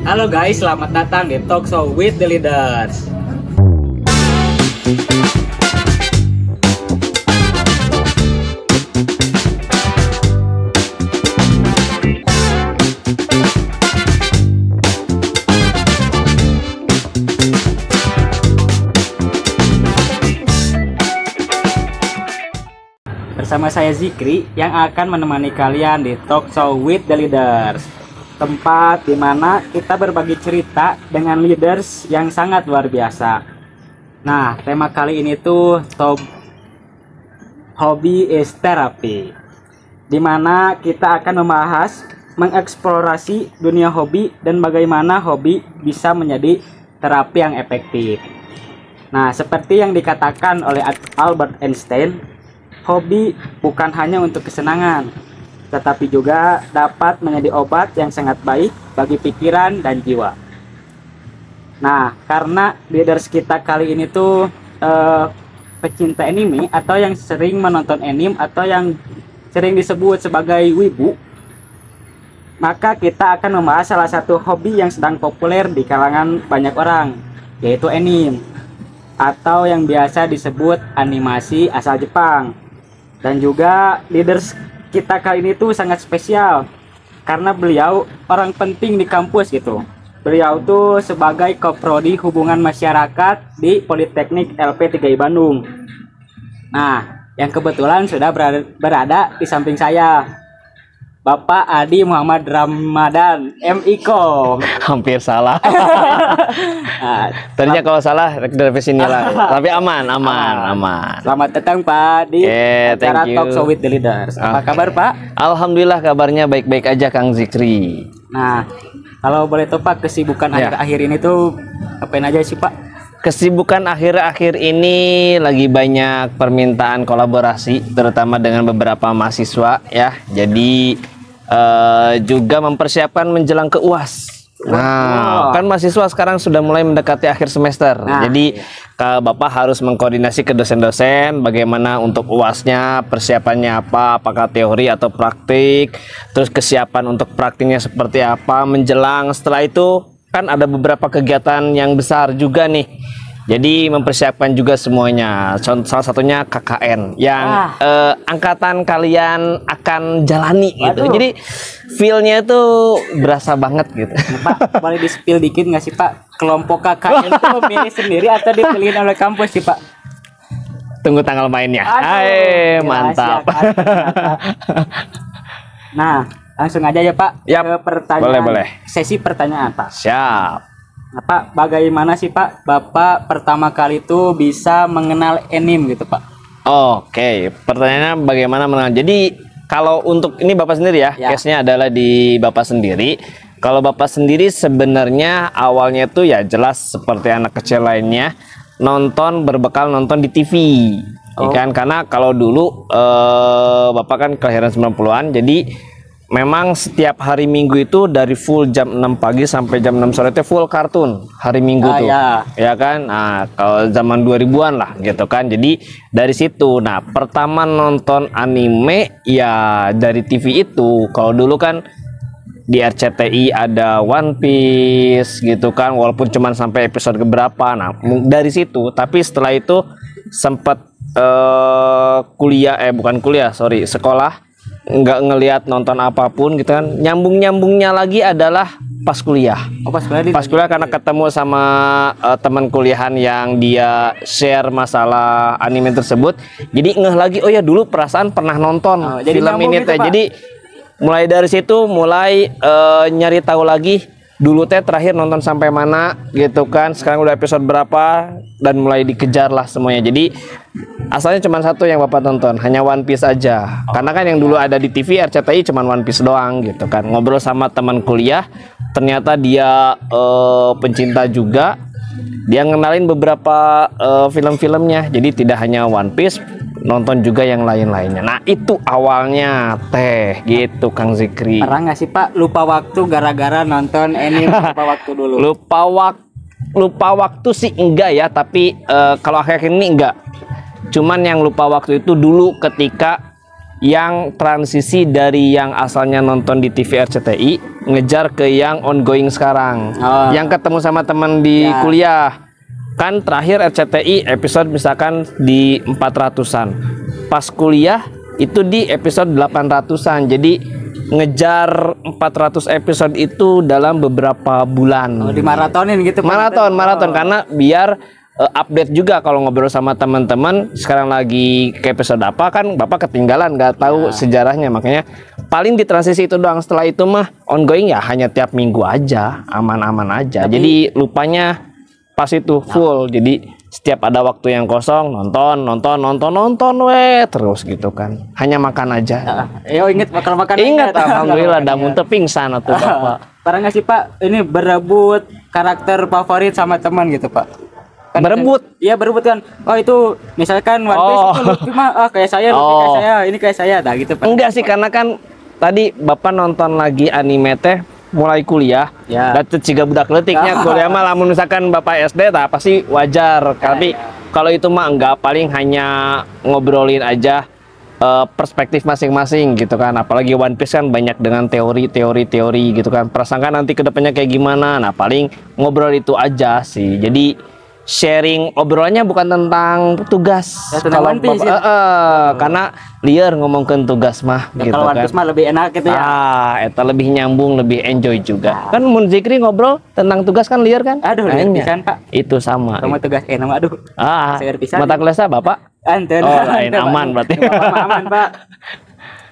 Halo guys, selamat datang di Talk Show with the Leaders. Bersama saya Zikri yang akan menemani kalian di Talk Show with the Leaders, tempat di mana kita berbagi cerita dengan leaders yang sangat luar biasa. Nah, tema kali ini tuh Hobby is Therapy, di mana kita akan membahas mengeksplorasi dunia hobi dan bagaimana hobi bisa menjadi terapi yang efektif. Nah, seperti yang dikatakan oleh Albert Einstein, hobi bukan hanya untuk kesenangan, tetapi juga dapat menjadi obat yang sangat baik bagi pikiran dan jiwa. Nah, karena leaders kita kali ini tuh pecinta anime atau yang sering menonton anime atau yang sering disebut sebagai wibu, maka kita akan membahas salah satu hobi yang sedang populer di kalangan banyak orang, yaitu anime atau yang biasa disebut animasi asal Jepang. Dan juga leaders kita kali ini tuh sangat spesial karena beliau orang penting di kampus gitu. Beliau tuh sebagai Koprodi Hubungan Masyarakat di Politeknik LP3I Bandung. Nah, yang kebetulan sudah berada di samping saya, Bapak Adi Muhammad Ramadan MIko. Hampir salah. Nah, Tadinya kalau salah dari sini lah. Tapi aman. selamat datang Pak di acara thank you. Talk Show with the Leaders. Apa kabar Pak? Alhamdulillah kabarnya baik-baik aja Kang Zikri. Nah, kalau boleh tahu Pak, kesibukan akhir-akhir ini tuh apain aja sih Pak? Kesibukan akhir-akhir ini lagi banyak permintaan kolaborasi, terutama dengan beberapa mahasiswa ya. Jadi juga mempersiapkan menjelang ke UAS. Nah, kan mahasiswa sekarang sudah mulai mendekati akhir semester. Jadi Bapak harus mengkoordinasi ke dosen-dosen bagaimana untuk UASnya, persiapannya apa, apakah teori atau praktik, terus kesiapan untuk praktiknya seperti apa menjelang. Setelah itu kan ada beberapa kegiatan yang besar juga nih. Jadi mempersiapkan juga semuanya. Salah satunya KKN yang angkatan kalian akan jalani gitu. Jadi feel-nya itu berasa banget gitu. Nah, Pak, boleh di-spill dikit nggak sih Pak? Kelompok KKN itu milih sendiri atau dipilih oleh kampus sih Pak? Tunggu tanggal mainnya. Mantap. Nah, langsung aja ya Pak ke pertanyaan. Boleh. Sesi pertanyaan Pak. Siap. Nah, Pak, bagaimana sih Pak Bapak pertama kali itu bisa mengenal anime gitu Pak? Oke, pertanyaannya bagaimana mengenal. Jadi kalau untuk ini Bapak sendiri ya. Case-nya adalah di Bapak sendiri. Kalau Bapak sendiri sebenarnya awalnya itu ya jelas seperti anak kecil lainnya, berbekal nonton di TV. Kan karena kalau dulu Bapak kan kelahiran 90-an, jadi memang setiap hari Minggu itu dari full jam 6 pagi sampai jam 6 sore itu full kartun hari Minggu tuh. Ya kan? Nah, kalau zaman 2000-an lah gitu kan. Jadi dari situ. Nah, pertama nonton anime ya dari TV itu. Kalau dulu kan di RCTI ada One Piece gitu kan, walaupun cuman sampai episode keberapa. Nah, dari situ. Tapi setelah itu sempat sekolah, nggak ngelihat nonton apapun gitu kan. Nyambungnya lagi adalah pas kuliah. Pas kuliah karena ketemu sama teman kuliahan yang dia share masalah anime tersebut. Jadi ngeh lagi, oh ya dulu perasaan pernah nonton film ini teh. Jadi mulai dari situ nyari tahu lagi dulu teh terakhir nonton sampai mana gitu kan. Sekarang udah episode berapa dan mulai dikejar lah semuanya. Jadi asalnya cuma satu yang Bapak tonton, hanya One Piece aja. Karena kan yang dulu ada di TV RCTI cuma One Piece doang gitu kan. Ngobrol sama teman kuliah, ternyata dia pencinta juga. Dia ngenalin beberapa film-filmnya. Jadi tidak hanya One Piece, nonton juga yang lain-lainnya. Nah, itu awalnya teh gitu Kang Zikri. Pernah nggak sih Pak lupa waktu gara-gara nonton anime lupa waktu dulu? Lupa waktu sih enggak ya, tapi kalau akhir-akhir ini enggak. Cuman yang lupa waktu itu dulu ketika yang transisi dari yang asalnya nonton di TV RCTI ngejar ke yang ongoing sekarang, yang ketemu sama teman di kuliah. Kan terakhir RCTI episode misalkan di 400-an, pas kuliah itu di episode 800-an. Jadi ngejar 400 episode itu dalam beberapa bulan. Di maratonin gitu. Maraton karena biar update juga kalau ngobrol sama teman-teman sekarang lagi ke episode apa, kan Bapak ketinggalan nggak tahu sejarahnya. Makanya paling di transisi itu doang, setelah itu mah ongoing ya hanya tiap minggu aja, aman-aman aja. Jadi lupanya pas itu full. Jadi setiap ada waktu yang kosong nonton terus gitu kan, hanya makan aja. Inget bakal makan. Ingat alhamdulillah damun teu pingsan atuh Bapak. Pernah nggak sih Pak ini berebut karakter favorit sama teman gitu Pak? Kan berebut? Iya berebut kan. Oh itu misalkan One Piece itu Luffy mah kayak saya, Luffy kayak saya, ini kayak saya, dah gitu Pak. Enggak sih, karena kan tadi Bapak nonton lagi anime teh mulai kuliah, dan ciga budak leutiknya kuliah mah lamun misalkan Bapak SD tah pasti wajar. Tapi kalau itu mah enggak, paling hanya ngobrolin aja perspektif masing-masing gitu kan. Apalagi One Piece kan banyak dengan teori gitu kan. Prasangka nanti kedepannya kayak gimana. Nah paling ngobrol itu aja sih. Jadi sharing obrolannya bukan tentang tugas. Kalau One Piece karena liar ngomongin tugas mah gitu kalau kan. One Piece mah lebih enak gitu ya. Eta lebih nyambung, lebih enjoy juga. Kan mun Zikri ngobrol tentang tugas kan liar kan? Aduh, liar pisan Pak. Itu sama. Sama tugas nama aduh. Mata kuliah Bapak? Lain aman berarti. Aman Pak.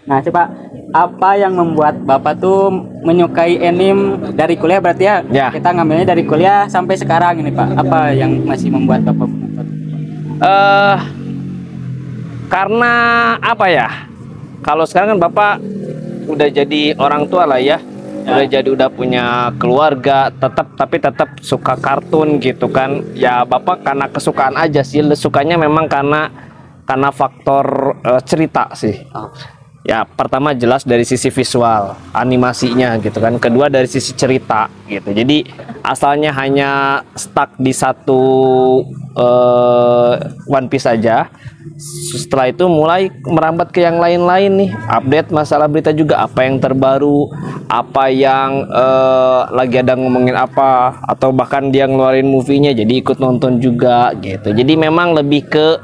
Nah coba apa yang membuat Bapak tuh menyukai anime dari kuliah berarti ya? Kita ngambilnya dari kuliah sampai sekarang ini Pak. Apa yang masih membuat Bapak menonton? Karena apa ya? Kalau sekarang kan Bapak udah jadi orang tua lah ya. Udah punya keluarga, tapi tetap suka kartun gitu kan. Ya Bapak karena kesukaan aja sih. Sukanya memang karena faktor cerita sih. Ya pertama jelas dari sisi visual animasinya gitu kan, kedua dari sisi cerita gitu. Jadi asalnya hanya stuck di satu One Piece saja, setelah itu mulai merambat ke yang lain-lain nih, update masalah berita juga, apa yang terbaru, apa yang lagi ada ngomongin apa, atau bahkan dia ngeluarin movie-nya jadi ikut nonton juga gitu. Jadi memang lebih ke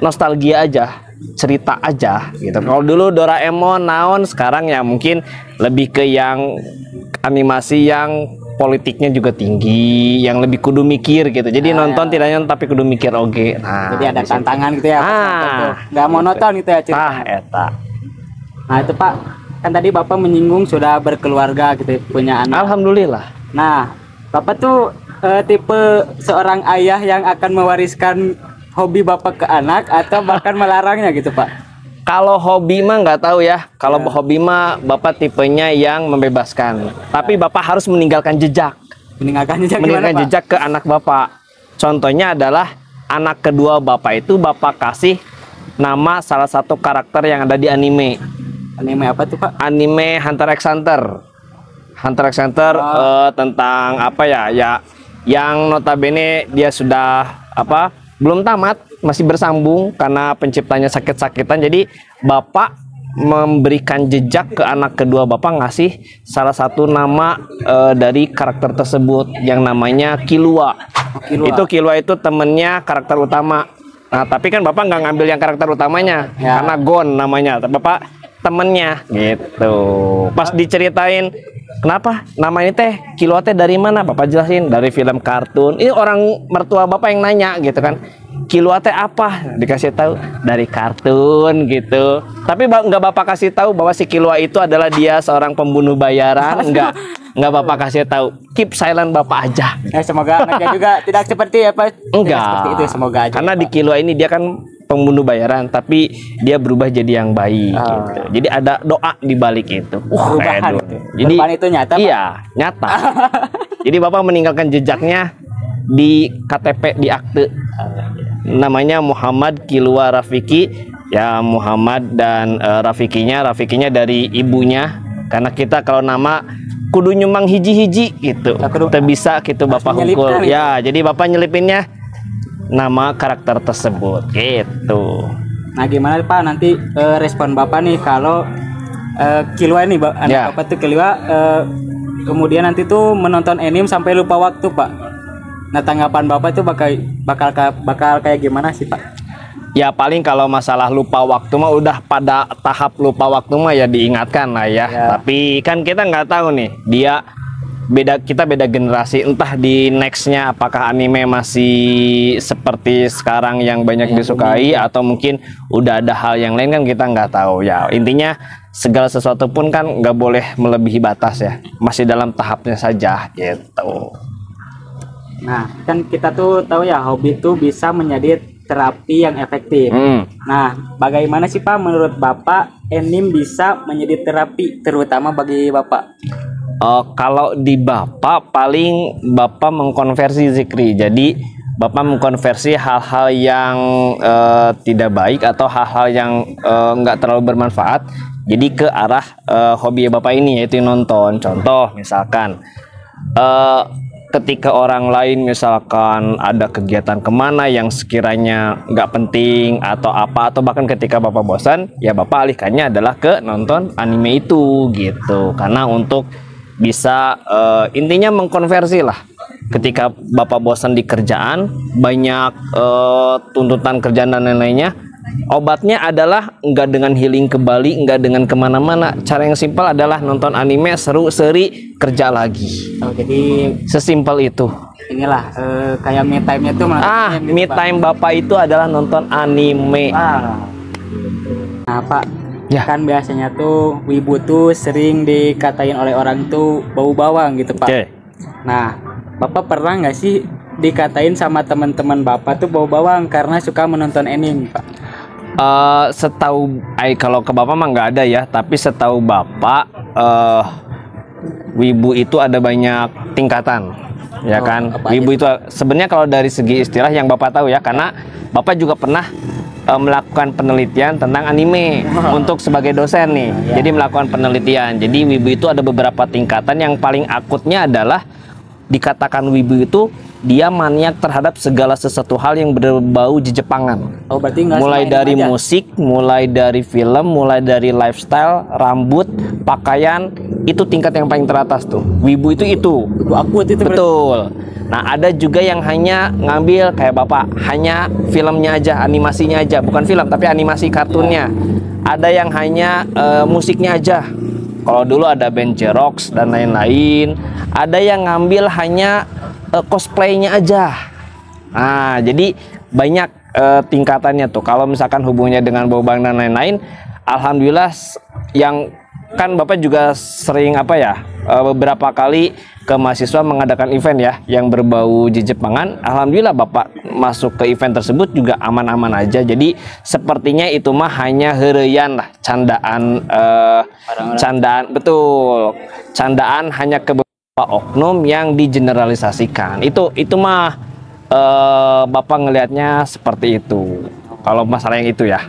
nostalgia aja, cerita aja gitu. Kalau dulu Doraemon naon, sekarang ya mungkin lebih ke yang animasi yang politiknya juga tinggi, yang lebih kudu mikir gitu. Jadi nonton tidak nonton tapi kudu mikir oge. Nah, jadi ada tantangan gitu ya. Nggak monoton gitu ya cerita. Eta. Nah itu Pak, kan tadi Bapak menyinggung sudah berkeluarga gitu, punya anak. Alhamdulillah. Nah Bapak tuh tipe seorang ayah yang akan mewariskan hobi Bapak ke anak atau bahkan melarangnya gitu Pak? Kalau hobi mah nggak tahu ya. Kalau hobi mah Bapak tipenya yang membebaskan. Tapi Bapak harus meninggalkan jejak. Meninggalkan jejak ke anak Bapak. Contohnya adalah anak kedua Bapak itu Bapak kasih nama salah satu karakter yang ada di anime. Anime apa tuh Pak? Anime Hunter x Hunter. Hunter x Hunter tentang apa ya? Ya yang notabene dia sudah belum tamat, masih bersambung karena penciptanya sakit-sakitan. Jadi Bapak memberikan jejak ke anak kedua Bapak, ngasih salah satu nama dari karakter tersebut yang namanya Killua. Itu Killua itu temennya karakter utama. Nah tapi kan Bapak nggak ngambil yang karakter utamanya karena Gon namanya, tapi Bapak temennya gitu. Pas diceritain kenapa nama ini teh Killua teh dari mana, Bapak jelasin dari film kartun. Ini orang mertua Bapak yang nanya gitu kan, Killua teh apa, dikasih tahu dari kartun gitu. Tapi nggak Bapak kasih tahu bahwa si Killua itu adalah dia seorang pembunuh bayaran. Nggak Bapak kasih tahu, keep silent Bapak aja. Semoga anaknya juga tidak seperti apa. Enggak seperti itu, semoga aja. Karena di Killua ini dia kan pembunuh bayaran, tapi dia berubah jadi yang baik gitu. Jadi ada doa di balik itu. Perubahan itu. Jadi itu nyata Pak? Iya, nyata. Jadi Bapak meninggalkan jejaknya di KTP, di akte. Namanya Muhammad Killua Rafiki. Ya Muhammad dan Rafikinya dari ibunya. Karena kita kalau nama kudu nyumbang hiji-hiji gitu. Kita bisa gitu Bapak hukum. Ya, jadi Bapak nyelipinnya nama karakter tersebut gitu. Nah gimana Pak nanti respon Bapak nih kalau Kilua nih anak Bapak tuh Kilua kemudian nanti tuh menonton anime sampai lupa waktu Pak. Nah tanggapan Bapak tuh bakal kayak gimana sih Pak? Ya paling kalau masalah lupa waktu mah udah pada tahap lupa waktu mah ya diingatkan lah ya. Tapi kan kita nggak tahu nih kita beda generasi, entah di nextnya apakah anime masih seperti sekarang yang banyak disukai atau mungkin udah ada hal yang lain kan kita nggak tahu ya. Intinya segala sesuatu pun kan nggak boleh melebihi batas ya, masih dalam tahapnya saja gitu. Nah kan kita tuh tahu ya hobi tuh bisa menjadi terapi yang efektif. Nah bagaimana sih Pak menurut Bapak anime bisa menjadi terapi terutama bagi Bapak? Kalau di Bapak paling Bapak mengkonversi Zikri. Jadi Bapak mengkonversi hal-hal yang tidak baik atau hal-hal yang nggak terlalu bermanfaat. Jadi ke arah hobi Bapak ini yaitu nonton. Contoh misalkan ketika orang lain misalkan ada kegiatan kemana yang sekiranya nggak penting atau apa, atau bahkan ketika Bapak bosan ya Bapak alihkannya adalah ke nonton anime itu gitu. Karena untuk bisa intinya mengkonversi lah. Ketika Bapak bosan di kerjaan, banyak tuntutan kerjaan dan lain-lainnya, obatnya adalah nggak dengan healing ke Bali, nggak dengan kemana-mana. Cara yang simpel adalah nonton anime, seru, seri, kerja lagi. Jadi sesimpel itu. Inilah kayak me time-nya tuh me time Bapak itu adalah nonton anime. Nah Pak, kan biasanya tuh wibu tuh sering dikatain oleh orang tuh bau bawang gitu Pak. Nah Bapak pernah nggak sih dikatain sama teman-teman Bapak tuh bau bawang karena suka menonton anime Pak? Setahu kalau ke Bapak mah nggak ada ya, tapi setahu Bapak wibu itu ada banyak tingkatan ya kan. Wibu itu sebenarnya kalau dari segi istilah yang Bapak tahu ya, karena Bapak juga pernah melakukan penelitian tentang anime untuk sebagai dosen nih. Jadi melakukan penelitian. Jadi wibu itu ada beberapa tingkatan. Yang paling akutnya adalah dikatakan wibu itu dia maniak terhadap segala sesuatu hal yang berbau Jepangan. Berarti mulai dari musik, mulai dari film, mulai dari lifestyle, rambut, pakaian, itu tingkat yang paling teratas tuh. Wibu itu akut itu. Betul. Nah ada juga yang hanya ngambil kayak Bapak, hanya filmnya aja, animasinya aja, bukan film tapi animasi kartunnya. Ada yang hanya musiknya aja. Kalau dulu ada band Jerox dan lain-lain. Ada yang ngambil hanya cosplaynya aja. Nah jadi banyak tingkatannya tuh. Kalau misalkan hubungannya dengan bobang dan lain-lain, alhamdulillah yang kan Bapak juga sering beberapa kali ke mahasiswa mengadakan event ya yang berbau Jepangan. Alhamdulillah Bapak masuk ke event tersebut juga aman-aman aja. Jadi sepertinya itu mah hanya heureuyan lah, candaan betul. Candaan hanya ke beberapa oknum yang digeneralisasikan. Itu mah Bapak ngelihatnya seperti itu. Kalau masalah yang itu ya.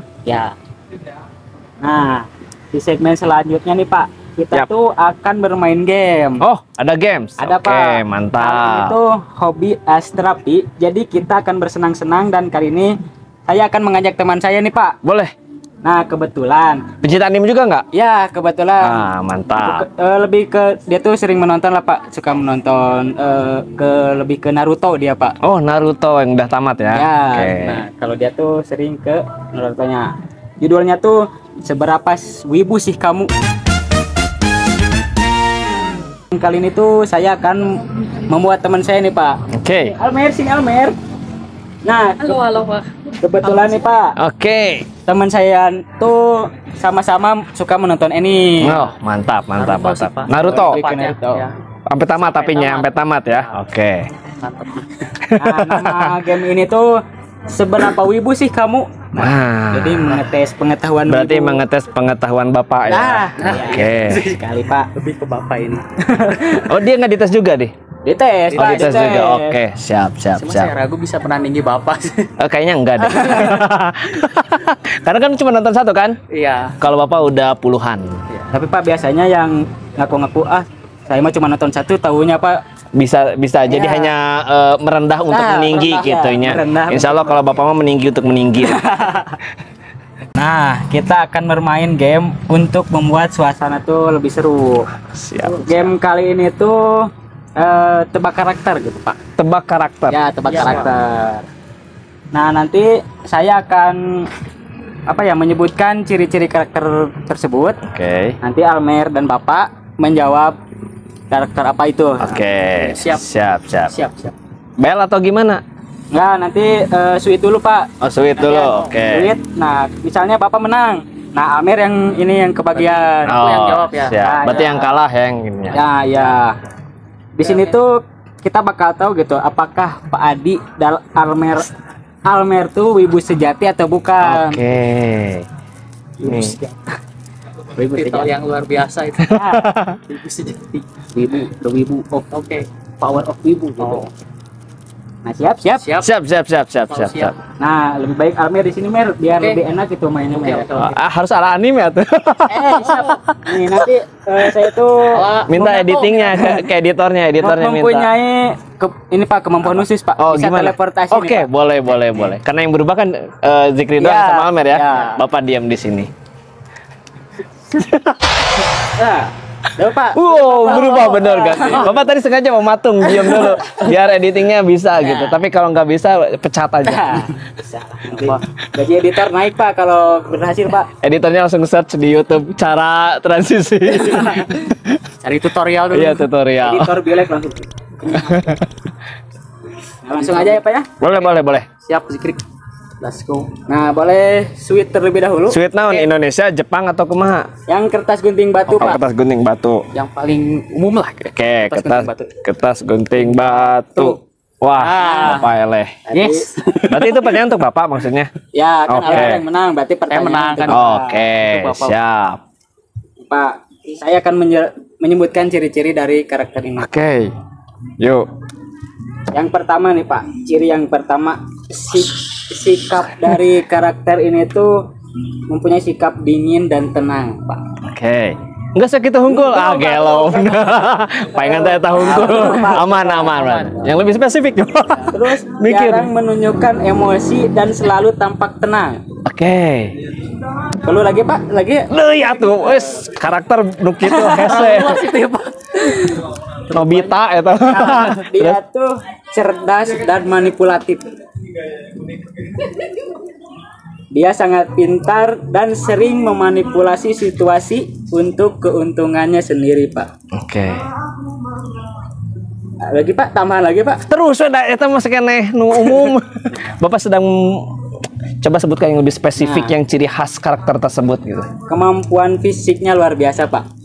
Nah, di segmen selanjutnya nih Pak, kita tuh akan bermain game. Ada games? Ada Pak. Mantap. Kali itu hobi terapi. Jadi kita akan bersenang-senang dan kali ini saya akan mengajak teman saya nih Pak. Boleh. Nah kebetulan. Pencinta anime juga nggak? Ya kebetulan. Mantap. Lebih ke dia tuh sering menonton lah Pak. Suka menonton lebih ke Naruto dia Pak. Naruto yang udah tamat ya. Nah kalau dia tuh sering ke Naruto-nya. Judulnya tuh Seberapa Wibu Sih Kamu. Kali ini tuh saya akan membuat teman saya nih Pak. Almer, sini Almer. Nah, halo Pak. Kebetulan nih Pak. Teman saya tuh sama-sama suka menonton anime. Mantap. Naruto. Sampai tamat sampai tamat ya. Nah, nama game ini tuh Seberapa Wibu Sih Kamu. Jadi mengetes pengetahuan. Berarti mengetes pengetahuan Bapak ya. Sekali Pak, lebih ke Bapak ini. Dia nggak dites juga deh. Dites juga. Siap. Saya ragu bisa menandingi Bapak sih. Kayaknya enggak deh. Karena kan cuma nonton satu kan? Iya. Kalau Bapak udah puluhan. Tapi Pak biasanya yang ngaku-ngaku saya mah cuma nonton satu, tahunya Pak bisa jadi hanya merendah untuk meninggi gitu nya. Insya Allah kalau Bapak mau meninggi untuk meninggi. Nah, kita akan bermain game untuk membuat suasana tuh lebih seru. Siap. Game kali ini tuh tebak karakter gitu, Pak. Tebak karakter. Ya, tebak karakter. Nah, nanti saya akan menyebutkan ciri-ciri karakter tersebut. Oke. Nanti Almer dan Bapak menjawab karakter apa itu. Oke. Siap. Siap. Bel atau gimana? Enggak, nanti sweet dulu, Pak. Oh, sweet dulu. Oke. Sweet. Nah, misalnya Bapak menang. Nah, Almer yang kebagian. Aku yang jawab ya. Siap. Nah, Berarti ya. yang kalah yang gini ya. Ya. Di sini tuh kita bakal tahu gitu apakah Pak Adi dan Almer tuh wibu sejati atau bukan. Oke. Wibu Nih. sejati. Wibu Titel sejati. yang luar biasa itu. Wibu sejati. The wibu of power of wibu gitu. Nah, siap. Siap. Nah, lebih baik Almer di sini Mer biar Oke. lebih enak gitu mainnya Mer. Harus ala anime ya tuh. Siap. Nih nanti saya tuh Minta editingnya ke editornya minta. mempunyai ini Pak kemampuan khusus Pak. Oh, Bisa gimana? teleportasi Oke, nih, Pak. boleh. Karena yang berubah kan Zikri doang Ya, sama Almer ya. ya. Bapak diam di sini. Nah, udah, Pak. Berubah bener kan? Bapak tadi sengaja mau matung, diam dulu, biar editingnya bisa gitu. Tapi kalau nggak bisa, pecat aja. Bisa. Nanti gaji editor naik Pak kalau berhasil Pak. Editornya langsung search di YouTube cara transisi. Cari tutorial dulu. Iya, tutorial. Editor bilek langsung. Nah, langsung aja ya Pak ya. Boleh. Siap Zikri. Let's go. Nah, boleh sweet terlebih dahulu. Sweet naon Indonesia, Jepang atau kumaha? Yang kertas gunting batu Pak. Kertas gunting batu. Yang paling umum lah. Oke, Kertas gunting batu. kertas gunting batu. Wah, Bapak eleh. Yes. Berarti itu pertanyaan untuk Bapak maksudnya? Ya, kan Oke. Almer yang menang, berarti pertanyaan menang kan. untuk Bapak. Oke, Untuk Bapak. siap. Pak, saya akan menyebutkan ciri-ciri dari karakter ini. Oke. Yuk. Yang pertama nih Pak, ciri yang pertama sikap dari karakter ini tuh mempunyai sikap dingin dan tenang, Pak. Oke. Enggak segitu hungkul. Gelo. Pengen saya tahu hungkul. Aman. Yang lebih spesifik. Terus Mikir. jarang menunjukkan emosi dan selalu tampak tenang. Oke. Perlu lagi Pak? Lagi? Ya tuh, wes karakter nu kitu hese. Nobita eta. Dia tuh cerdas dan manipulatif. Dia sangat pintar dan sering memanipulasi situasi untuk keuntungannya sendiri, Pak. Oke. Lagi Pak, tambahan lagi Pak. Terus udah eta mah sakeneh nu umum. Bapak sedang coba sebutkan yang lebih spesifik yang ciri khas karakter tersebut gitu. Kemampuan fisiknya luar biasa, Pak.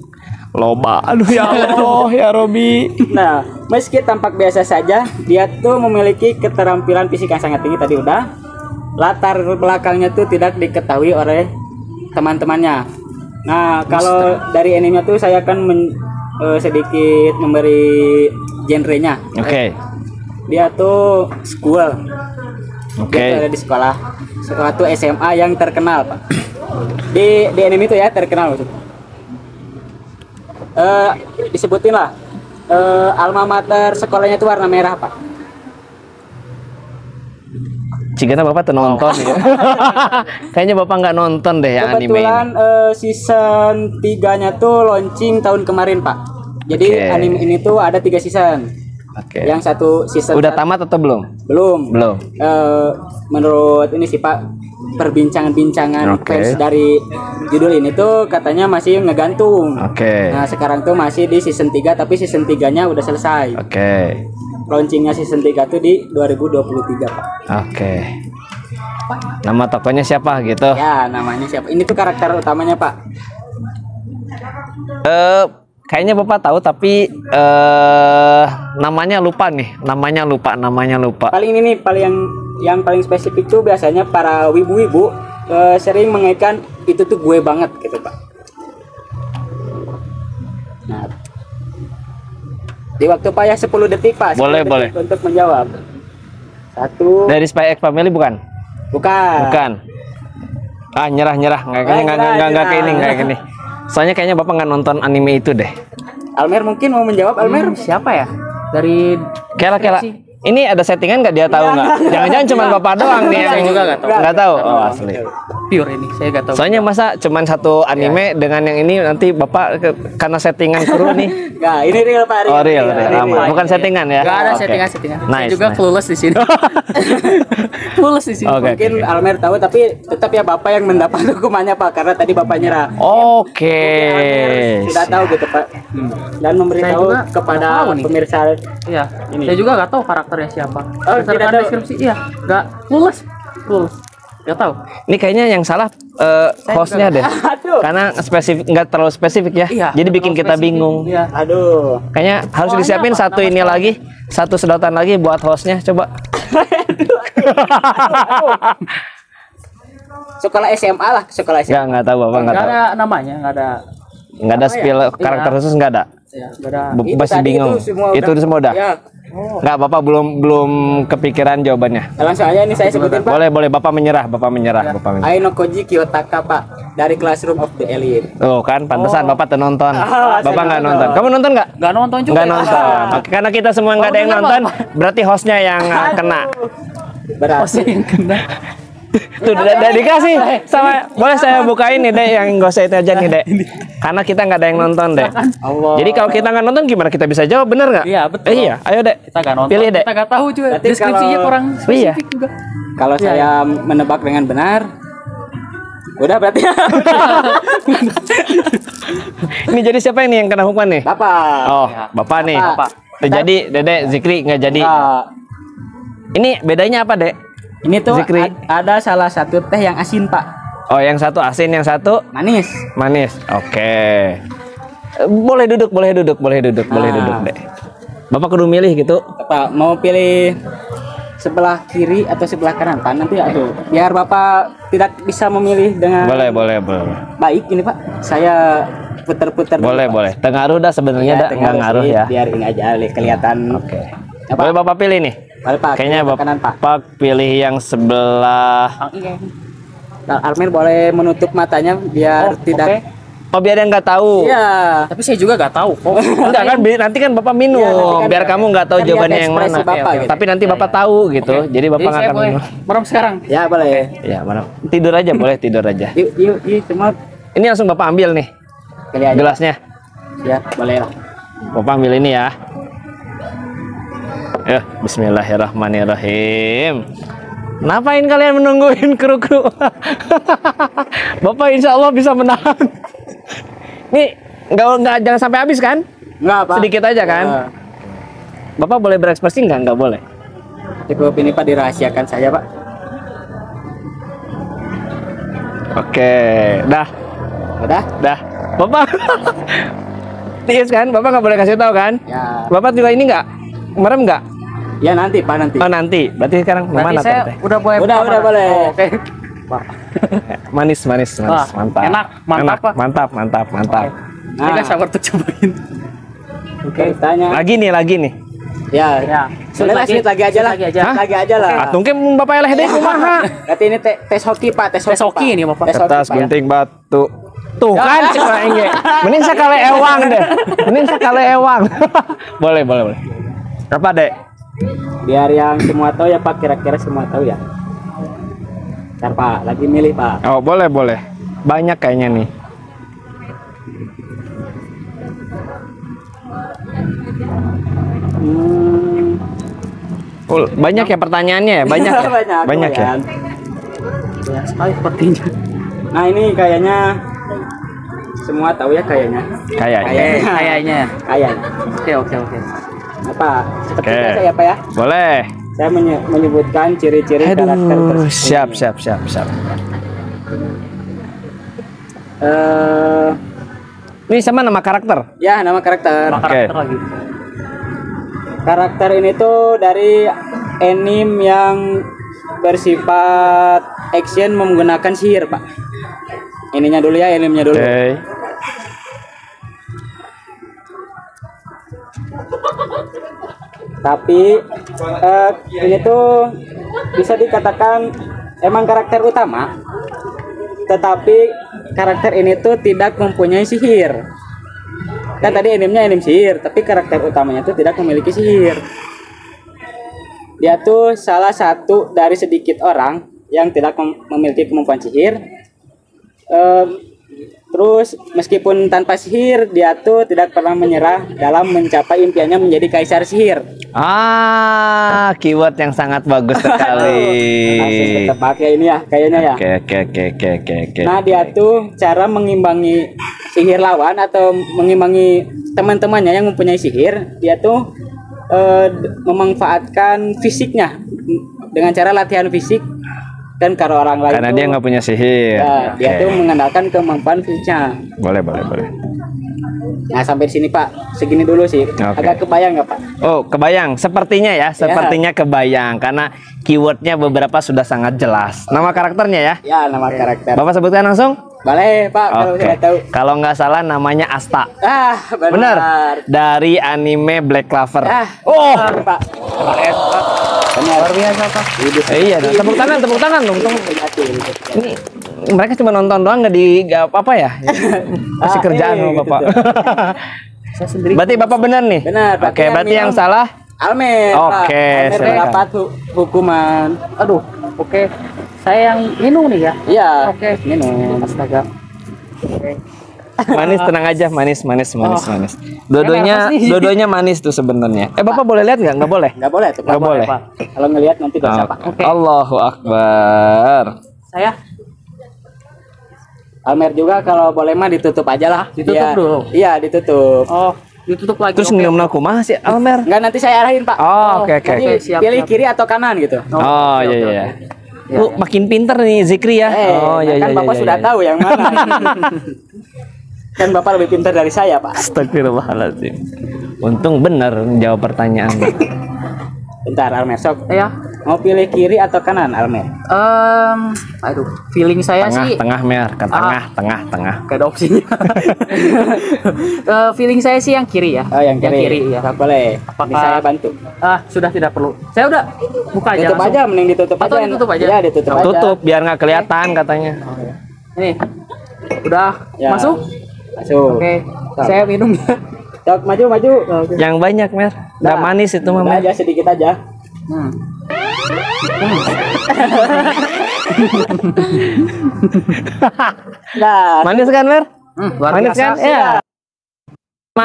Loba. Aduh ya Allah, ya Robi. Nah, meski tampak biasa saja, dia tuh memiliki keterampilan fisik yang sangat tinggi tadi udah. Latar belakangnya tuh tidak diketahui oleh teman-temannya. Nah, kalau dari anime tuh saya akan sedikit memberi genrenya. Oke. Dia tuh school. Oke. Dia tuh ada di sekolah. Sekolah tuh SMA yang terkenal, Pak. Di anime itu ya terkenal maksudnya. Disebutin lah. Alma mater sekolahnya itu warna merah, Pak. Jika Bapak tuh nonton ya. Kayaknya Bapak nggak nonton deh yang anime Kebetulan ini. season 3-nya tuh launching tahun kemarin, Pak. Jadi Oke. anime ini tuh ada 3 season. Oke. Yang satu season Udah tamat atau belum? belum. Belum. Menurut ini sih Pak, perbincangan-bincangan Oke. fans dari judul ini tuh katanya masih ngegantung. Oke. Nah, sekarang tuh masih di season 3 tapi season 3-nya udah selesai. Oke. Launchingnya season 3 tuh di 2023, Pak. Oke. Nama tokonya siapa gitu? Ya, namanya siapa? Ini tuh karakter utamanya, Pak. Kayaknya Bapak tahu tapi namanya lupa nih. Namanya lupa. Paling ini nih yang paling spesifik tuh biasanya para wibu-wibu sering mengaitkan itu tuh gue banget gitu, Pak. Nah, di waktu Pak ya 10 detik Pak. 10 Boleh, detik boleh. untuk menjawab. 1. Dari Spy X Family bukan? Bukan. Nyerah. Nggak kayak ini. Soalnya kayaknya Bapak nggak nonton anime itu deh. Almer mungkin mau menjawab Almer? Siapa ya? Dari Kela. Ini ada settingan nggak dia tahu nggak? Jangan-jangan cuma bapak doang nih Saya yang juga nggak tahu. Nggak tahu. Oh asli. Pure ini, saya nggak tahu. Soalnya masa cuma satu anime dengan yang ini nanti bapak karena settingan kru nih. Nggak, ini real Pak. Oh real, aman. Bukan settingan ya? Nggak ada Oke. settingan. Saya Nice, juga nice. clueless di sini. Clueless di sini. Oke. Mungkin Almer tahu tapi tetap ya Bapak yang mendapat hukumannya Pak karena tadi Bapak nyerah. Oke. Sudah tahu gitu Pak. Dan memberitahu Saya juga kepada nggak tahu nih. pemirsa Iya. Ini. Saya juga nggak tahu karakternya siapa. Oh, Berdasarkan tidak tahu. deskripsi, iya. Nggak clueless. Nggak tahu. Ini kayaknya yang salah hostnya deh. Aduh. Karena spesifik nggak terlalu spesifik ya. Iya. Jadi bikin kita Spesifik. bingung. Iya. Aduh. Kayaknya harus Soalnya disiapin apa? satu Nama ini sekolahnya. lagi, satu sedotan lagi buat hostnya. Coba. Sekolah SMA lah, sekolah SMA. Nggak tahu bapak nggak Nggak tahu. ada namanya, nggak ada. Nggak ada spill karakter Iya. khusus nggak ada. Ya, nggak ada. Itu Masih tadi bingung. Itu semua udah. Ya. Nggak bapak belum kepikiran jawabannya. Langsung aja ini saya sebutin Pak. Boleh bapak menyerah bapak menyerah. Aino Koji Kiyotaka Pak dari Classroom of the Elite. Tuh kan pantesan bapak tuh nonton. Ah, Bapak saya nggak nonton. nonton. Kamu nonton nggak? Nggak nonton juga. Nggak nonton. Oke, karena kita semua nggak ada yang Nontonnya nonton, apa? berarti hostnya yang kena. Berat. Oh, saya yang kena. Tuh udah dikasih sama. Boleh saya bukain nih dek yang gak usah itu aja nih dek. Karena kita nggak ada yang nonton dek. Allah. Jadi kalau kita nggak nonton gimana kita bisa jawab, bener nggak? Iya, betul. Iya, ayo dek. Kita nggak nonton. Pilih dek. Kita nggak tahu juga. Berarti Deskripsinya kalau- kurang Iya. spesifik juga. Kalau saya menebak dengan benar, udah berarti Ini jadi siapa ini yang kena hukuman nih? Bapak. Oh, bapak nih. Bapak. Jadi dedek Zikri nggak jadi. Enggak. Ini bedanya apa dek? Ini tuh Zikri. ada salah satu teh yang asin Pak, Oh yang satu asin, yang satu manis. manis. Oke. Boleh duduk, boleh duduk, boleh duduk, boleh Nah. duduk dek. Bapak kudu milih gitu. Pak mau pilih sebelah kiri atau sebelah kanan Pak? Nanti aduh, biar Bapak tidak bisa memilih dengan Boleh. baik ini Pak. Saya putar-putar. dulu, Boleh, Pak. boleh. Tengaruh dah sebenarnya dah, nggak ngaruh sih, ya. Biar ini aja kelihatan. Oke. Ya, Pak. Boleh Bapak pilih nih. Boleh, Pak. Kayaknya Pilih kanan, Pak. Bapak pilih yang sebelah. Nah, Armir boleh menutup matanya biar tidak. Oh biar yang nggak tahu. Iya. Tapi saya juga nggak tahu kok. Enggak kan nanti kan Bapak minum. Iya, nanti kan biar kamu nggak tahu kan jawabannya lihat yang mana. ekspresi Bapak, gitu. Tapi nanti Bapak tahu gitu. Jadi Bapak Jadi nggak saya akan boleh minum. merem sekarang. Ya boleh. Ya mana? Tidur aja boleh, tidur aja. Yuk semua Ini langsung Bapak ambil nih pilih aja. gelasnya. Ya boleh lah. Bapak ambil ini ya. Ya, bismillahirrahmanirrahim. Ngapain kalian menungguin kru-kru? Bapak insya Allah bisa menahan. Nih, nggak jangan sampai habis kan? Enggak Pak. Sedikit aja kan? Ya, Bapak boleh berekspresi nggak? Nggak boleh. cukup ini Pak dirahasiakan saja Pak. Oke, dah. Udah? Dah. Bapak. Tiis kan? Bapak nggak boleh kasih tahu kan? Ya. Bapak juga ini nggak? Merem nggak? Ya nanti Pak nanti. Oh nanti. Berarti sekarang Berarti mana saya Teh? udah boleh. Udah apa? boleh. Oh, Oke. Manis. Wah, Mantap. enak. Mantap, Pak. Mantap. Saya nggak sabar tuh cobain. Oke, tanya. Lagi nih. Ya. Ya. Sudah Sedikit lagi aja lah. lagi aja. Hah? Lagi aja lah. Ah, tungkem Bapak eleh deh kumaha. Berarti ini tes hoki Pak, tes Tes hoki Pak. ini, Bapak. Tes hoki, Kertas Pak, ya. gunting batu. Tuh kan cek engge. Mending sakale ewang deh. Mending sakale ewang. boleh. Berapa, Dek? Biar yang semua tahu ya Pak, kira-kira semua tahu ya. Ntar Pak, lagi milih Pak. Oh, boleh. Banyak kayaknya nih. Oh, banyak ya pertanyaannya ya? Banyak ya? Banyak ya? lumayan. Ya, sekali sepertinya. Nah ini kayaknya semua tahu ya kayaknya. Kayaknya. Kayaknya. Kayaknya. Oke. Apa? Seperti Oke. biasa ya Pak ya. Boleh. Saya menyebutkan ciri-ciri karakter Aduh, tersebut. siap. Ini sama nama karakter. Ya nama karakter. Karakter lagi. Karakter ini tuh dari anime yang bersifat action menggunakan sihir Pak. Ininya dulu ya, animenya dulu. Oke. Tapi ini tuh bisa dikatakan emang karakter utama, tetapi karakter ini tuh tidak mempunyai sihir. Kan tadi animenya anime sihir, tapi karakter utamanya tuh tidak memiliki sihir. Dia tuh salah satu dari sedikit orang yang tidak memiliki kemampuan sihir. Terus meskipun tanpa sihir, dia tuh tidak pernah menyerah dalam mencapai impiannya menjadi kaisar sihir. Keyword yang sangat bagus sekali. Masih tetap pakai ini ya, kayaknya ya. Oke. Nah, dia tuh cara mengimbangi sihir lawan atau mengimbangi teman-temannya yang mempunyai sihir, dia tuh memanfaatkan fisiknya dengan cara latihan fisik. Dan kalau orang lain Karena dia nggak punya sihir. Ya, dia tuh mengandalkan kemampuan fisiknya. Boleh. Nah, sampai di sini Pak, segini dulu sih. Agak kebayang nggak Pak? Oh, kebayang. Sepertinya ya, sepertinya kebayang. Karena keywordnya beberapa sudah sangat jelas. Nama karakternya ya? Ya, nama karakter. Bapak sebutkan langsung? Boleh Pak, kalau Oke. saya tahu. Kalau nggak salah namanya Asta. Benar. Benar. Dari anime Black Clover. Oh, Pak. Benar. Luar biasa Pak. Iya, tepuk tangan dong. Ini mereka cuma nonton doang, nggak apa-apa ya? Kasih kerjaan sama Bapak. Saya sendiri. Berarti Bapak benar nih? Benar. Oke, berarti yang salah Almer. Oke, Almer silakan. dapat hukuman. Aduh, oke. Saya yang minum nih ya. Iya. Oke. Minum. Astaga. Oke. manis, tenang aja, manis. Dua-duanya manis tuh sebenarnya. Bapak boleh lihat nggak? Nggak boleh. Nggak boleh tuh. Nggak boleh. Pak. Kalau ngelihat nanti dosa Pak. Oke. Allahu Akbar. Saya Almer juga kalau boleh mah ditutup aja lah. Ditutup Iya. dulu? Iya, ditutup. ditutup lagi. Terus Oke. nyium kumaha sih Almer? Enggak, nanti saya arahin Pak. Oh, oke. Nanti siap, pilih siap. kiri atau kanan gitu. Oh, oke, iya. Ya, Lu makin pinter nih Zikri ya. Oh, iya. kan Bapak sudah tahu yang mana. Kan Bapak lebih pintar dari saya, Pak. Astagfirullahaladzim. Untung bener jawab pertanyaan. Bentar, Almer, sok. Ya. Mau pilih kiri atau kanan, Almer? Aduh, feeling saya sih Tengah Mer, ke tengah. gak ada opsinya. Feeling saya sih yang kiri ya. Oh, yang kiri. ya. Sok, boleh. Apakah- Ini saya bantu. Sudah tidak perlu. Saya udah buka aja. Tutup langsung. aja, mending ditutup Atau aja. ditutup aja? Iya, ditutup aja. Tutup biar nggak kelihatan katanya. Ini udah Ya. masuk. Masuk. Oke, Sok. saya minum ya. Sok, maju. Yang banyak Mer. Nggak Nah, manis itu mah udah Mer. aja sedikit aja. Nah, Manis kan Mer? Luar Manis biasa. kan? Iya.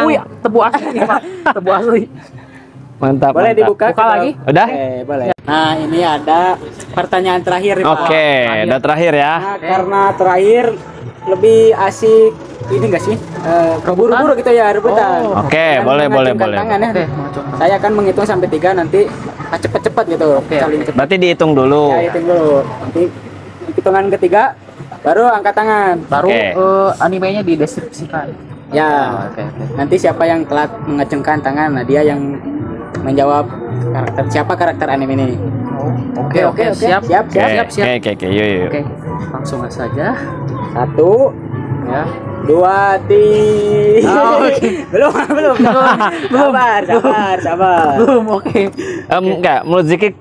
Wih, tebu asli nih, Pak. Tebu asli. Mantap. boleh mantap. dibuka Buka lagi? Udah? Oke, boleh. Nah, ini ada pertanyaan terakhir nih, Pak. Oke, udah terakhir ya. Nah, karena terakhir lebih asik ini enggak sih? Buru-buru gitu ya, rebutan. Oke, Jangan boleh. mengacungkan tangan ya. Oke, Saya akan menghitung sampai 3 nanti cepet-cepet gitu. Saling cepet. Berarti dihitung dulu. Ya, hitung dulu. Nanti hitungan ketiga baru angkat tangan. baru Oke. animenya dideskripsikan. Ya. Oke. Nanti siapa yang telat mengacungkan tangan, nah dia yang menjawab siapa karakter anime ini. Oke, siap. Siap. Oke, yuk. Oke, langsung saja. 1, Ya. 2, 3. Oh, oke. Belum. Sabar. Belum, oke. Enggak, menurut Zikri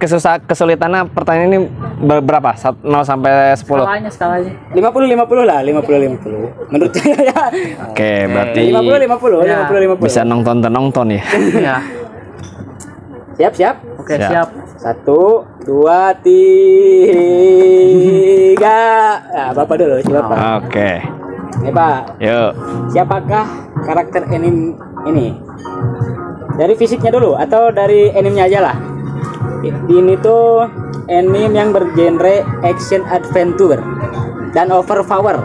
kesulitannya pertanyaan ini berapa? 0 sampai 10. Skalanya. 50 lah, 50. Menurut saya ya. Oke, berarti 50. Ya. bisa nonton ya. Ya. Siap. Oke, Siap. siap. 1, 2, 3. Nah, Bapak dulu, siapa? Oke. Nih, Pak. Yuk. Siapakah karakter anime ini? Dari fisiknya dulu atau dari animenya aja lah? Ini tuh anime yang bergenre action adventure dan overpower.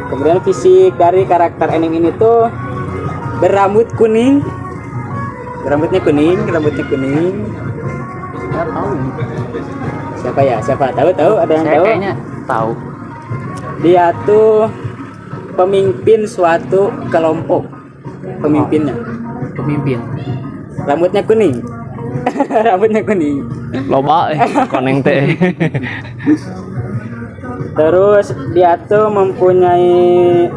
Kemudian fisik dari karakter anime ini tuh berambut kuning. Rambutnya kuning. Ya, tahu. Siapa ya? Siapa? Tahu? Ada yang Saya tahu? kayaknya tahu. Dia tuh pemimpin suatu kelompok. Pemimpinnya. Pemimpin. Rambutnya kuning. Loba koneng teh. Terus dia tuh mempunyai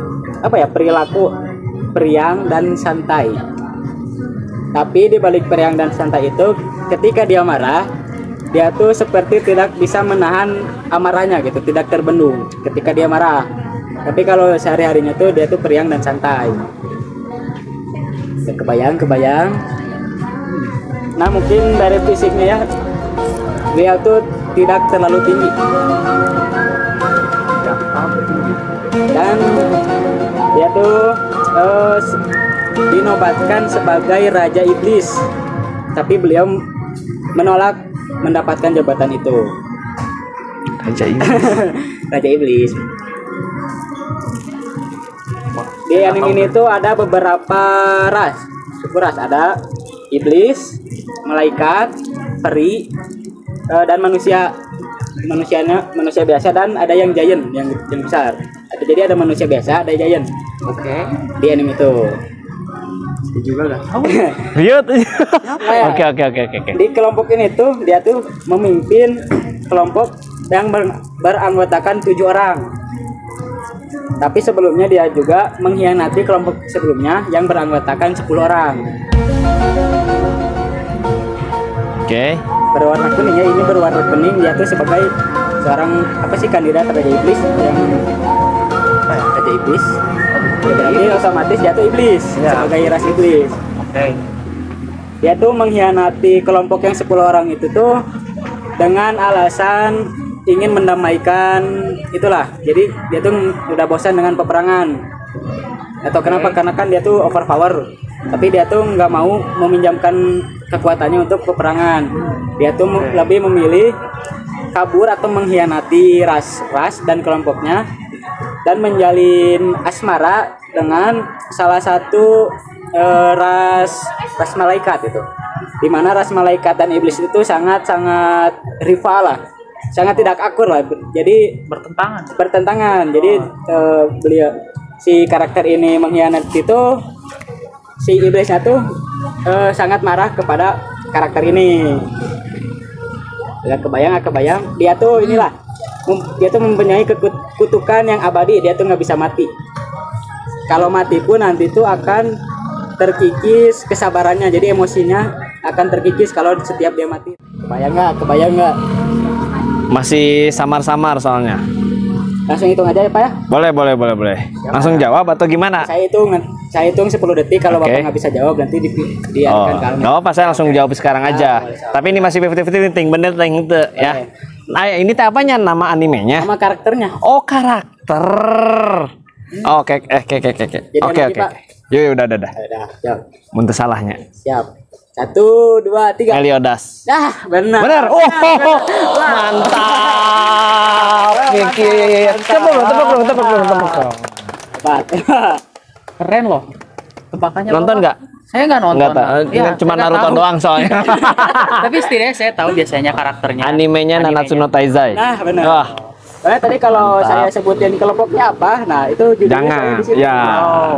perilaku periang dan santai. Tapi di balik periang dan santai itu, ketika dia marah, dia tuh seperti tidak bisa menahan amarahnya gitu, tidak terbendung ketika dia marah. Tapi kalau sehari-harinya tuh dia tuh periang dan santai. Kebayang. Nah mungkin dari fisiknya ya, beliau tuh tidak terlalu tinggi. Dan dia tuh dinobatkan sebagai Raja Iblis, tapi beliau menolak mendapatkan jabatan itu. Raja Iblis. Raja Iblis. Di anime ini tuh ada beberapa suku ras, ada iblis, malaikat, peri, dan manusia biasa, dan ada yang giant yang besar. Jadi ada manusia biasa, ada giant. Oke. Di anime itu. Juga enggak tahu. Lihat. Ya? Oke. Di kelompok ini tuh dia tuh memimpin kelompok yang beranggotakan 7 orang. Tapi sebelumnya dia juga mengkhianati kelompok sebelumnya yang beranggotakan 10 orang. Oke. Berwarna kuning ya, ini berwarna kuning, dia tuh sebagai seorang kandidat Raja Iblis yang Raja Iblis. Ya, berarti otomatis dia tuh iblis sebagai ras iblis. Oke. Dia tuh mengkhianati kelompok yang 10 orang itu tuh dengan alasan ingin mendamaikan itulah. Jadi dia tuh udah bosan dengan peperangan. Atau kenapa? Karena kan dia tuh overpower. Tapi dia tuh nggak mau meminjamkan kekuatannya untuk peperangan. Dia tuh lebih memilih kabur atau mengkhianati ras dan kelompoknya, dan menjalin asmara dengan salah satu ras malaikat itu. Dimana ras malaikat dan iblis itu sangat rival lah, sangat tidak akur lah. Jadi bertentangan. Jadi beliau si karakter ini mengkhianati itu, si iblisnya tuh sangat marah kepada karakter ini. Ya, kebayang dia tuh inilah, dia tuh mempunyai kutukan yang abadi. Dia tuh nggak bisa mati. Kalau mati pun nanti tuh akan terkikis kesabarannya, jadi emosinya akan terkikis kalau setiap dia mati. Kebayang nggak? Masih samar-samar soalnya. Langsung hitung aja ya Pak ya. Boleh. Langsung jawab atau gimana? Saya hitung 10 detik. Kalau Bapak nggak bisa jawab nanti diarahkan ke nggak apa, saya langsung jawab sekarang aja. Tapi ini masih 50-50, bener itu ya. Nah ini teh apanya nama animenya? Nama karakternya. Oh, karakter. Oke. Yuk, udah. Siap. Muntah salahnya. Siap. 1, 2, 3. Meliodas. Benar. Oh, mantap. Mikir. Tepuk. Keren loh. Tebakannya Nonton nggak? Saya nggak nonton. Cuma Naruto doang soalnya. Tapi setidaknya saya tahu biasanya karakternya. Animenya Nanatsu no Taizai. Nah, benar. Wah. Tadi kalau saya sebutin kelompoknya apa, nah itu judulnya Jangan. di situ. Ya.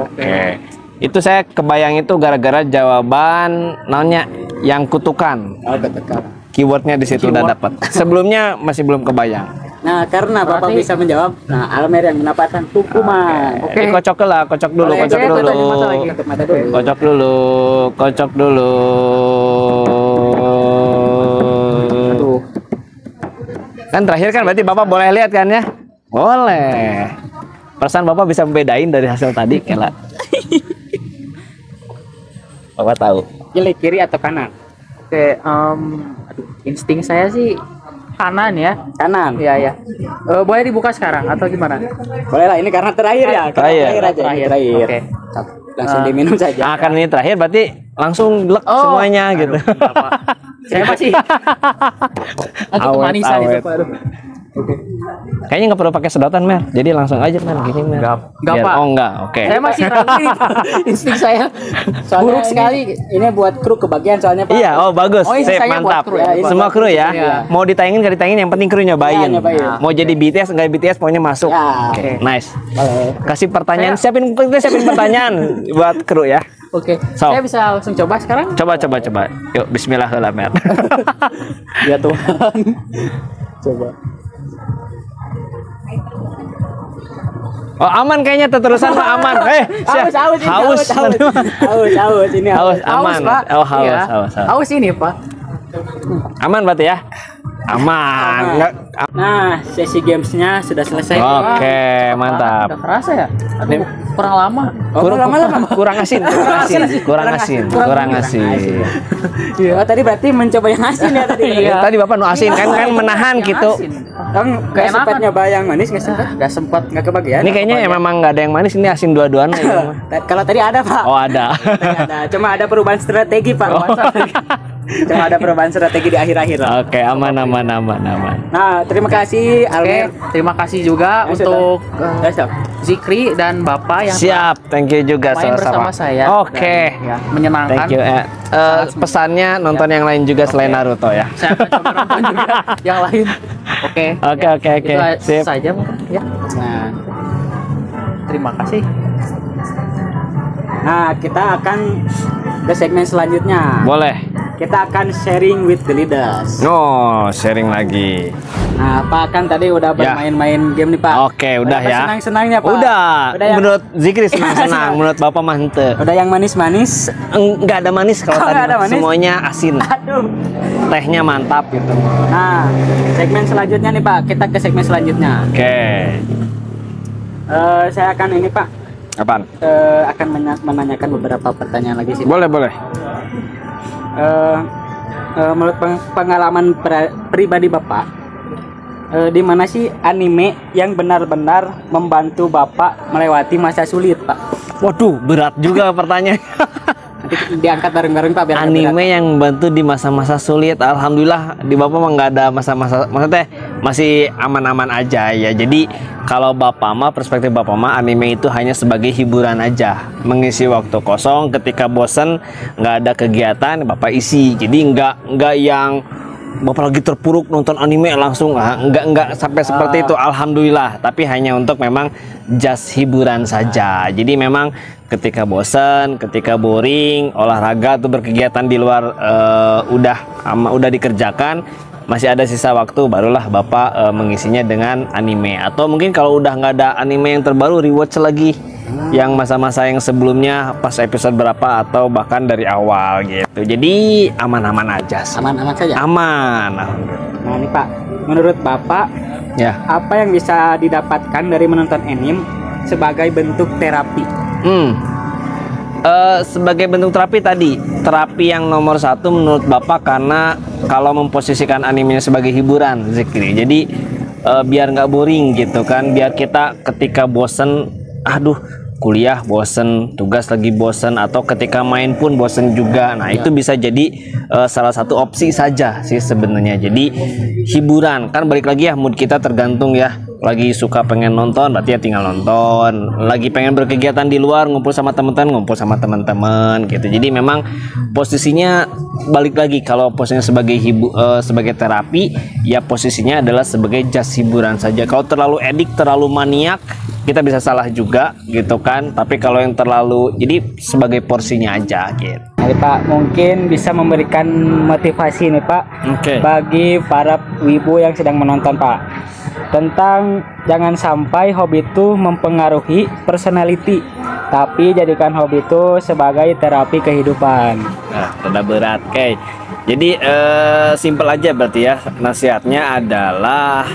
Oke. Itu saya kebayang itu gara-gara jawaban namanya yang kutukan. Kutukan. Keywordnya di situ udah dapat. Sebelumnya masih belum kebayang. Nah, karena Bapak bisa menjawab, nah Almer yang mendapatkan hukuman. Oke. Kocok dulu. Aduh. Kan terakhir kan berarti Bapak boleh lihat kan ya? Boleh. Perasaan Bapak bisa membedain dari hasil tadi, Kela. Bapak tahu. Kiri atau kanan? Oke, insting saya sih kanan ya. Kanan. Iya. Boleh dibuka sekarang atau gimana? Boleh lah, ini karena terakhir ya. Terakhir. Oke. Langsung diminum saja. Akan ini terakhir berarti langsung glek semuanya gitu. Saya masih agak kemanisan itu Pak. Kayaknya nggak perlu pakai sedotan Mer, jadi langsung aja Mer gini Mer. Nggak Pak. Oh enggak, oke. Saya masih ragu nih Pak. Insting saya buruk sekali. Ini buat kru kebagian soalnya Pak. Iya, bagus. Oh, ini Sip, saya buat mantap. kru ya, Semua kru ya. Iya. Mau ditayangin nggak ditayangin, yang penting kru nyobain. Iya, nyobain. Mau jadi BTS nggak BTS, pokoknya masuk. Ya. Oke, nice. Boleh. Kasih pertanyaan, siapin pertanyaan buat kru ya. Oke. So. Saya bisa langsung coba sekarang? Coba. Yuk, bismillah lah Mer. Ya Tuhan. Coba. Oh aman kayaknya terusan mah aman. Haus ini haus aman. Pak. Oh haus. Haus ini Pak. Aman berarti ya? Aman. Nah, sesi gamesnya sudah selesai. Oke, mantap. Udah kerasa ya? Aduh, kurang lama. Kurang asin. Iya, tadi berarti mencoba yang asin ya tadi. Iya. Tadi Bapak nu asin kan menahan gitu. Kan gak sempat nyoba yang manis, gak sempat, gak kebagian. Ini kayaknya emang nggak ada yang manis, ini asin dua-duanya. Kalau tadi ada, Pak. Oh, ada. Cuma ada perubahan strategi, Pak. Cuma ada perubahan strategi di akhir-akhir. Oke, aman. Nah, terima kasih Almer. Terima kasih juga untuk Zikri dan Bapak yang Siap, thank you juga main bersama saya. Oke. Ya, menyenangkan. Thank you. Pesannya nonton yang lain juga selain Naruto ya. Saya akan coba nonton juga yang lain. Oke. Oke. Itu saja mungkin ya. Nah, Terima kasih. Nah, kita akan ke segmen selanjutnya. Boleh. Kita akan sharing with the leaders. Oh, sharing lagi. Nah, Pak kan tadi udah bermain-main game nih, Pak. Oke, udah ya. Senang-senangnya, Pak. Udah yang... Menurut Zikri senang-senang, menurut Bapak mah henteu. Udah yang manis-manis? Enggak ada manis kalau tadi. Ada manis? Semuanya asin. Aduh. Tehnya mantap gitu. Nah, segmen selanjutnya nih, Pak. Kita ke segmen selanjutnya. Oke. Saya akan ini, Pak. Apaan? Akan menanyakan beberapa pertanyaan lagi sih. Boleh. Menurut pengalaman pribadi Bapak, di mana sih anime yang benar-benar membantu Bapak melewati masa sulit, Pak? Waduh, berat juga pertanyaan. Nanti diangkat bareng-bareng, Pak, biar Anime berat. yang membantu di masa-masa sulit, alhamdulillah di Bapak mah nggak ada masa-masa, maksudnya masih aman-aman aja ya. Jadi kalau Bapak mah, perspektif Bapak mah, anime itu hanya sebagai hiburan aja, mengisi waktu kosong ketika bosan nggak ada kegiatan Bapak isi. Jadi nggak yang Bapak lagi terpuruk nonton anime langsung, nggak sampai seperti itu, alhamdulillah. Tapi hanya untuk memang just hiburan saja. Jadi memang ketika bosan, ketika boring, olahraga atau berkegiatan di luar udah dikerjakan, masih ada sisa waktu, barulah Bapak mengisinya dengan anime. Atau mungkin kalau udah nggak ada anime yang terbaru, rewatch lagi yang masa-masa yang sebelumnya pas episode berapa atau bahkan dari awal gitu. Jadi aman-aman aja sih. Aman-aman saja. Aman. Nah, ini Pak, menurut Bapak, Ya. apa yang bisa didapatkan dari menonton anime sebagai bentuk terapi? Sebagai bentuk terapi yang nomor satu menurut Bapak, karena kalau memposisikan animenya sebagai hiburan, Zikri, jadi biar nggak boring gitu kan, biar kita ketika bosen, aduh kuliah bosen, tugas lagi bosen, atau ketika main pun bosen juga. Nah itu bisa jadi salah satu opsi saja sih sebenarnya. Jadi hiburan kan balik lagi ya, mood kita tergantung ya. Lagi suka pengen nonton, berarti ya tinggal nonton. Lagi pengen berkegiatan di luar, ngumpul sama teman-teman gitu. Jadi memang posisinya balik lagi, kalau posisinya sebagai terapi, ya posisinya adalah sebagai just hiburan saja. Kalau terlalu edik, terlalu maniak, kita bisa salah juga gitu kan. Tapi kalau yang terlalu, jadi sebagai porsinya aja gitu. Nah, Pak, mungkin bisa memberikan motivasi nih, Pak, bagi para wibu yang sedang menonton, Pak, tentang jangan sampai hobi itu mempengaruhi personality, tapi jadikan hobi itu sebagai terapi kehidupan. Nah, rada berat, Kay. Jadi simpel aja berarti ya, nasihatnya adalah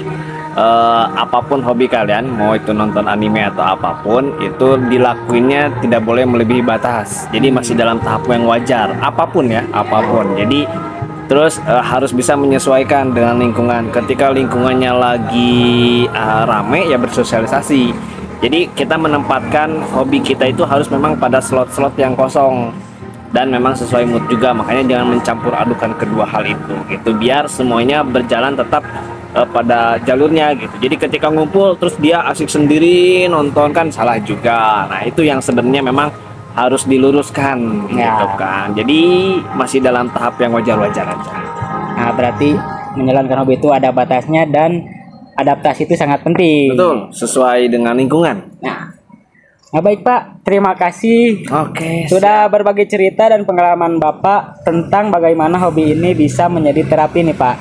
apapun hobi kalian, mau itu nonton anime atau apapun, itu dilakuinnya tidak boleh melebihi batas. Jadi masih dalam tahap yang wajar, apapun ya, apapun. Jadi terus harus bisa menyesuaikan dengan lingkungan. Ketika lingkungannya lagi rame, ya bersosialisasi. Jadi kita menempatkan hobi kita itu harus memang pada slot-slot yang kosong dan memang sesuai mood juga. Makanya jangan mencampur adukan kedua hal itu gitu, biar semuanya berjalan tetap pada jalurnya gitu. Jadi ketika ngumpul terus dia asik sendiri nonton, kan salah juga. Nah itu yang sebenarnya memang harus diluruskan gitu kan. Jadi masih dalam tahap yang wajar-wajar aja. Nah berarti menjalankan hobi itu ada batasnya dan adaptasi itu sangat penting. Betul, sesuai dengan lingkungan. Nah baik Pak, terima kasih. Oke, sudah berbagi cerita dan pengalaman Bapak tentang bagaimana hobi ini bisa menjadi terapi nih Pak.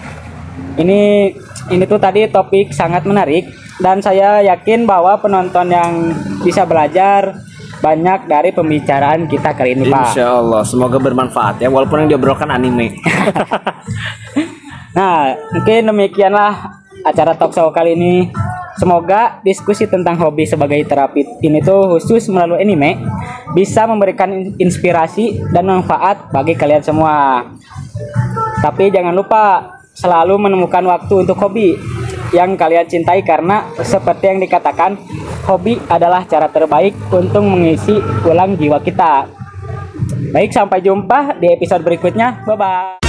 Ini tuh tadi topik sangat menarik, dan saya yakin bahwa penonton yang bisa belajar banyak dari pembicaraan kita kali ini, Pak. Insya Allah, semoga bermanfaat ya, walaupun yang diobrolkan anime. Nah, mungkin demikianlah acara talk show kali ini. Semoga diskusi tentang hobi sebagai terapi ini tuh khusus melalui anime bisa memberikan inspirasi dan manfaat bagi kalian semua. Tapi jangan lupa selalu menemukan waktu untuk hobi yang kalian cintai, karena seperti yang dikatakan, hobi adalah cara terbaik untuk mengisi ulang jiwa kita. Baik, sampai jumpa di episode berikutnya. Bye-bye.